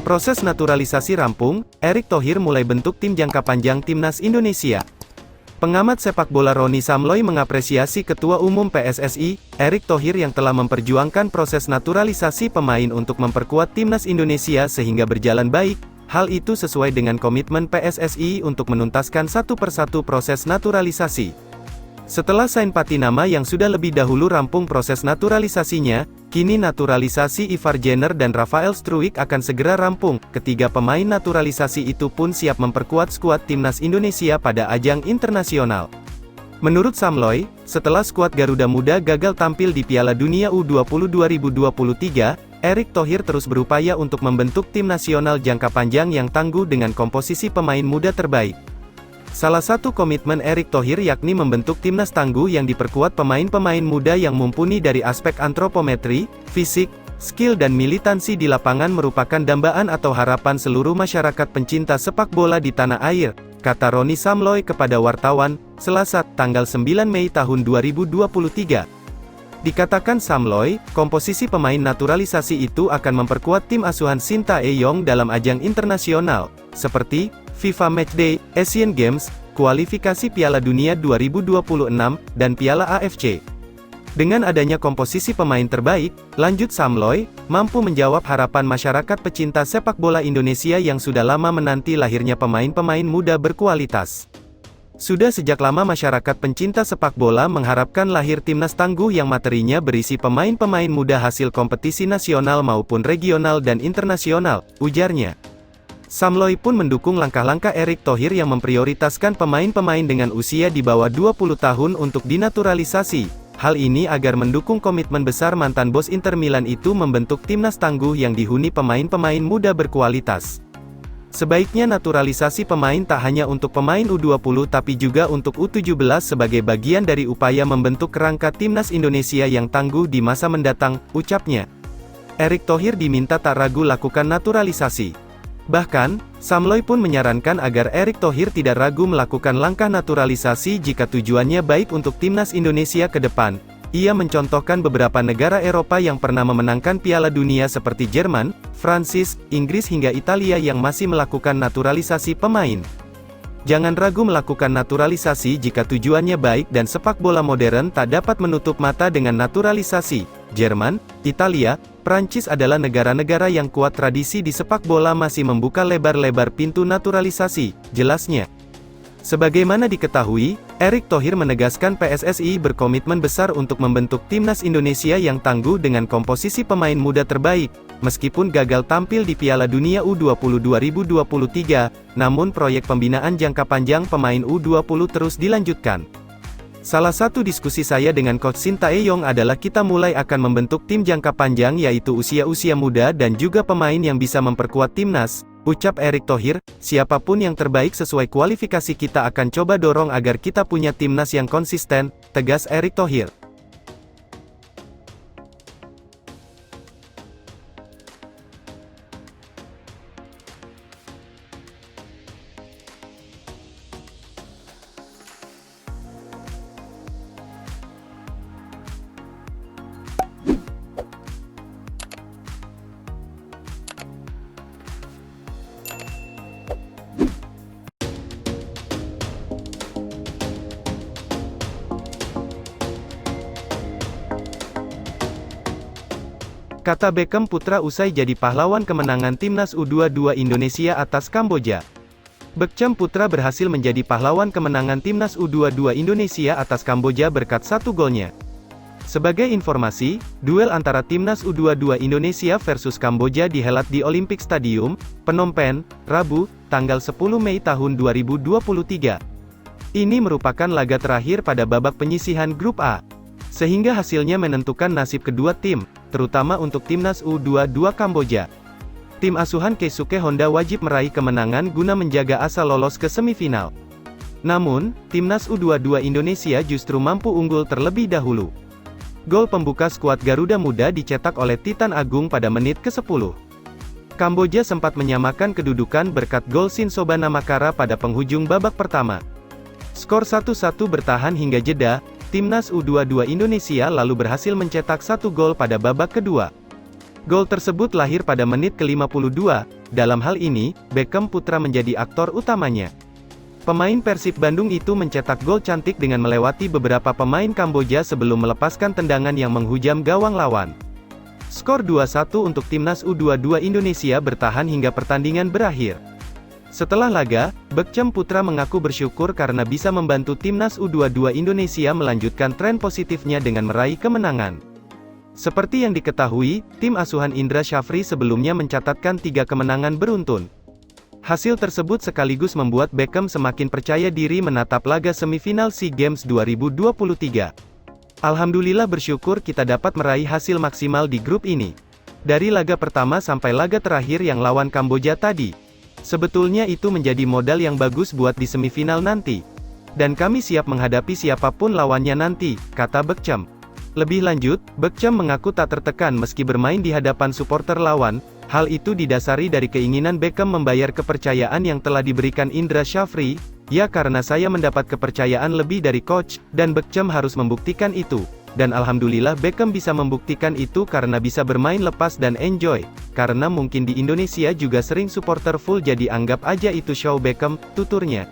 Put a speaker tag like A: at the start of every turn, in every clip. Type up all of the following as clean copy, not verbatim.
A: Proses naturalisasi rampung, Erick Thohir mulai bentuk tim jangka panjang Timnas Indonesia. Pengamat sepak bola Roni Samloy mengapresiasi Ketua Umum PSSI, Erick Thohir yang telah memperjuangkan proses naturalisasi pemain untuk memperkuat Timnas Indonesia sehingga berjalan baik. Hal itu sesuai dengan komitmen PSSI untuk menuntaskan satu persatu proses naturalisasi. Setelah Sainpati nama yang sudah lebih dahulu rampung proses naturalisasinya, kini naturalisasi Ivar Jenner dan Rafael Struijk akan segera rampung. Ketiga pemain naturalisasi itu pun siap memperkuat skuad Timnas Indonesia pada ajang internasional. Menurut Samloy, setelah skuad Garuda Muda gagal tampil di Piala Dunia U20 2023, Erick Thohir terus berupaya untuk membentuk tim nasional jangka panjang yang tangguh dengan komposisi pemain muda terbaik. Salah satu komitmen Erick Thohir yakni membentuk timnas tangguh yang diperkuat pemain-pemain muda yang mumpuni dari aspek antropometri, fisik, skill dan militansi di lapangan merupakan dambaan atau harapan seluruh masyarakat pencinta sepak bola di tanah air, kata Roni Samloy kepada wartawan, Selasa, tanggal 9 Mei tahun 2023. Dikatakan Samloy, komposisi pemain naturalisasi itu akan memperkuat tim asuhan Shin Tae-yong dalam ajang internasional, seperti FIFA Matchday, Asian Games, kualifikasi Piala Dunia 2026, dan Piala AFC. Dengan adanya komposisi pemain terbaik, lanjut Samloy, mampu menjawab harapan masyarakat pecinta sepak bola Indonesia yang sudah lama menanti lahirnya pemain-pemain muda berkualitas. Sudah sejak lama masyarakat pencinta sepak bola mengharapkan lahir timnas tangguh yang materinya berisi pemain-pemain muda hasil kompetisi nasional maupun regional dan internasional, ujarnya. Samloy pun mendukung langkah-langkah Erick Thohir yang memprioritaskan pemain-pemain dengan usia di bawah 20 tahun untuk dinaturalisasi. Hal ini agar mendukung komitmen besar mantan bos Inter Milan itu membentuk timnas tangguh yang dihuni pemain-pemain muda berkualitas. Sebaiknya naturalisasi pemain tak hanya untuk pemain U20 tapi juga untuk U17 sebagai bagian dari upaya membentuk kerangka timnas Indonesia yang tangguh di masa mendatang, ucapnya. Erick Thohir diminta tak ragu lakukan naturalisasi. Bahkan, Samloy pun menyarankan agar Erick Thohir tidak ragu melakukan langkah naturalisasi jika tujuannya baik untuk timnas Indonesia ke depan. Ia mencontohkan beberapa negara Eropa yang pernah memenangkan Piala Dunia seperti Jerman, Prancis, Inggris hingga Italia yang masih melakukan naturalisasi pemain. Jangan ragu melakukan naturalisasi jika tujuannya baik dan sepak bola modern tak dapat menutup mata dengan naturalisasi. Jerman, Italia, Prancis adalah negara-negara yang kuat tradisi di sepak bola masih membuka lebar-lebar pintu naturalisasi, jelasnya. Sebagaimana diketahui, Erick Thohir menegaskan PSSI berkomitmen besar untuk membentuk timnas Indonesia yang tangguh dengan komposisi pemain muda terbaik. Meskipun gagal tampil di Piala Dunia U20 2023, namun proyek pembinaan jangka panjang pemain U20 terus dilanjutkan. Salah satu diskusi saya dengan Coach Shin Tae-yong adalah kita mulai akan membentuk tim jangka panjang yaitu usia-usia muda dan juga pemain yang bisa memperkuat timnas, ucap Erick Thohir. Siapapun yang terbaik sesuai kualifikasi kita akan coba dorong agar kita punya timnas yang konsisten, tegas Erick Thohir. Kata Beckham putra usai jadi pahlawan kemenangan Timnas U22 Indonesia atas Kamboja. Beckham putra berhasil menjadi pahlawan kemenangan Timnas U22 Indonesia atas Kamboja berkat satu golnya. Sebagai informasi, duel antara Timnas U22 Indonesia versus Kamboja dihelat di Olympic Stadium, Phnom Penh, Rabu, tanggal 10 Mei tahun 2023. Ini merupakan laga terakhir pada babak penyisihan Grup A. Sehingga hasilnya menentukan nasib kedua tim, terutama untuk Timnas U22 Kamboja. Tim asuhan Keisuke Honda wajib meraih kemenangan guna menjaga asa lolos ke semifinal. Namun, Timnas U22 Indonesia justru mampu unggul terlebih dahulu. Gol pembuka skuad Garuda Muda dicetak oleh Titan Agung pada menit ke-10. Kamboja sempat menyamakan kedudukan berkat gol Shin Sobanamakara pada penghujung babak pertama. Skor 1-1 bertahan hingga jeda. Timnas U22 Indonesia lalu berhasil mencetak satu gol pada babak kedua. Gol tersebut lahir pada menit ke-52, dalam hal ini, Beckham Putra menjadi aktor utamanya. Pemain Persib Bandung itu mencetak gol cantik dengan melewati beberapa pemain Kamboja sebelum melepaskan tendangan yang menghujam gawang lawan. Skor 2-1 untuk Timnas U22 Indonesia bertahan hingga pertandingan berakhir. Setelah laga, Beckham Putra mengaku bersyukur karena bisa membantu Timnas U22 Indonesia melanjutkan tren positifnya dengan meraih kemenangan. Seperti yang diketahui, tim asuhan Indra Syafri sebelumnya mencatatkan 3 kemenangan beruntun. Hasil tersebut sekaligus membuat Beckham semakin percaya diri menatap laga semifinal SEA Games 2023. Alhamdulillah bersyukur kita dapat meraih hasil maksimal di grup ini. Dari laga pertama sampai laga terakhir yang lawan Kamboja tadi. Sebetulnya itu menjadi modal yang bagus buat di semifinal nanti. Dan kami siap menghadapi siapapun lawannya nanti, kata Beckham. Lebih lanjut, Beckham mengaku tak tertekan meski bermain di hadapan supporter lawan. Hal itu didasari dari keinginan Beckham membayar kepercayaan yang telah diberikan Indra Syafri. Ya, karena saya mendapat kepercayaan lebih dari coach, dan Beckham harus membuktikan itu. Dan alhamdulillah Beckham bisa membuktikan itu karena bisa bermain lepas dan enjoy. Karena mungkin di Indonesia juga sering supporter full, jadi anggap aja itu show Beckham, tuturnya.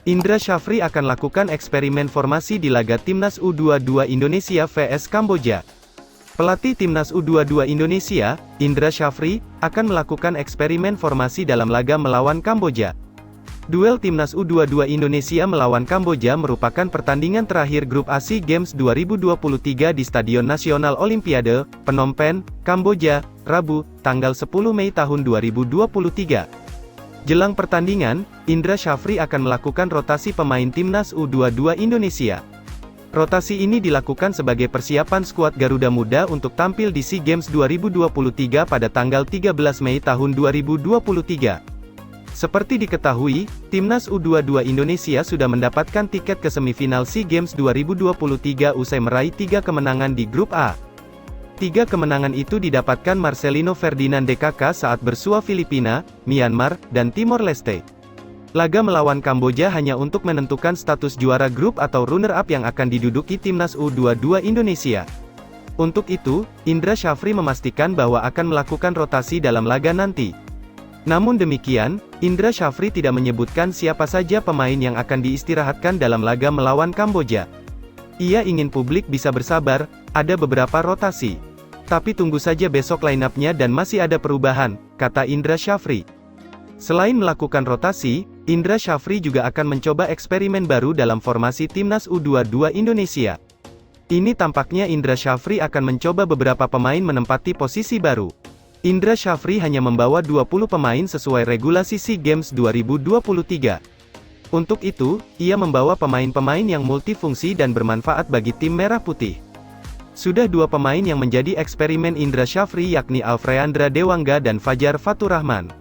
A: Indra Syafri akan lakukan eksperimen formasi di laga Timnas U22 Indonesia vs Kamboja. Pelatih Timnas U22 Indonesia, Indra Syafri, akan melakukan eksperimen formasi dalam laga melawan Kamboja. Duel Timnas U22 Indonesia melawan Kamboja merupakan pertandingan terakhir grup A SEA Games 2023 di Stadion Nasional Olimpiade, Phnom Penh, Kamboja, Rabu, tanggal 10 Mei tahun 2023. Jelang pertandingan, Indra Syafri akan melakukan rotasi pemain Timnas U22 Indonesia. Rotasi ini dilakukan sebagai persiapan skuad Garuda Muda untuk tampil di SEA Games 2023 pada tanggal 13 Mei tahun 2023. Seperti diketahui, Timnas U22 Indonesia sudah mendapatkan tiket ke semifinal SEA Games 2023 usai meraih 3 kemenangan di grup A. 3 kemenangan itu didapatkan Marcelino Ferdinand DKK saat bersua Filipina, Myanmar, dan Timor Leste. Laga melawan Kamboja hanya untuk menentukan status juara grup atau runner-up yang akan diduduki Timnas U22 Indonesia. Untuk itu, Indra Syafri memastikan bahwa akan melakukan rotasi dalam laga nanti. Namun demikian, Indra Syafri tidak menyebutkan siapa saja pemain yang akan diistirahatkan dalam laga melawan Kamboja. Ia ingin publik bisa bersabar, ada beberapa rotasi. Tapi tunggu saja besok line-up-nya dan masih ada perubahan, kata Indra Syafri. Selain melakukan rotasi, Indra Syafri juga akan mencoba eksperimen baru dalam formasi Timnas U22 Indonesia. Ini tampaknya Indra Syafri akan mencoba beberapa pemain menempati posisi baru. Indra Syafri hanya membawa 20 pemain sesuai regulasi SEA Games 2023. Untuk itu, ia membawa pemain-pemain yang multifungsi dan bermanfaat bagi tim Merah Putih. Sudah 2 pemain yang menjadi eksperimen Indra Syafri yakni Alfreandra Dewangga dan Fajar Faturrahman.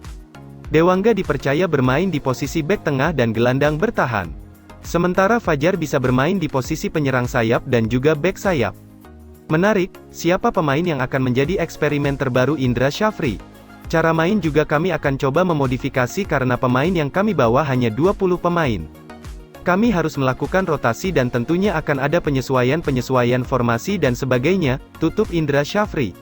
A: Dewangga dipercaya bermain di posisi bek tengah dan gelandang bertahan. Sementara Fajar bisa bermain di posisi penyerang sayap dan juga bek sayap. Menarik, siapa pemain yang akan menjadi eksperimen terbaru Indra Syafri? Cara main juga kami akan coba memodifikasi karena pemain yang kami bawa hanya 20 pemain. Kami harus melakukan rotasi dan tentunya akan ada penyesuaian formasi dan sebagainya, tutup Indra Syafri.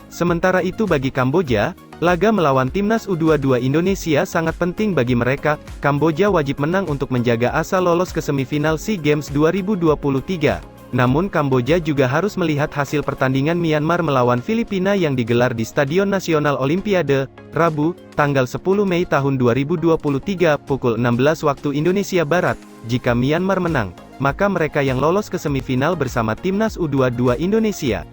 A: Sementara itu bagi Kamboja, laga melawan Timnas U22 Indonesia sangat penting bagi mereka. Kamboja wajib menang untuk menjaga asa lolos ke semifinal SEA Games 2023. Namun Kamboja juga harus melihat hasil pertandingan Myanmar melawan Filipina yang digelar di Stadion Nasional Olimpiade, Rabu, tanggal 10 Mei tahun 2023, pukul 16 waktu Indonesia Barat. Jika Myanmar menang, maka mereka yang lolos ke semifinal bersama Timnas U22 Indonesia.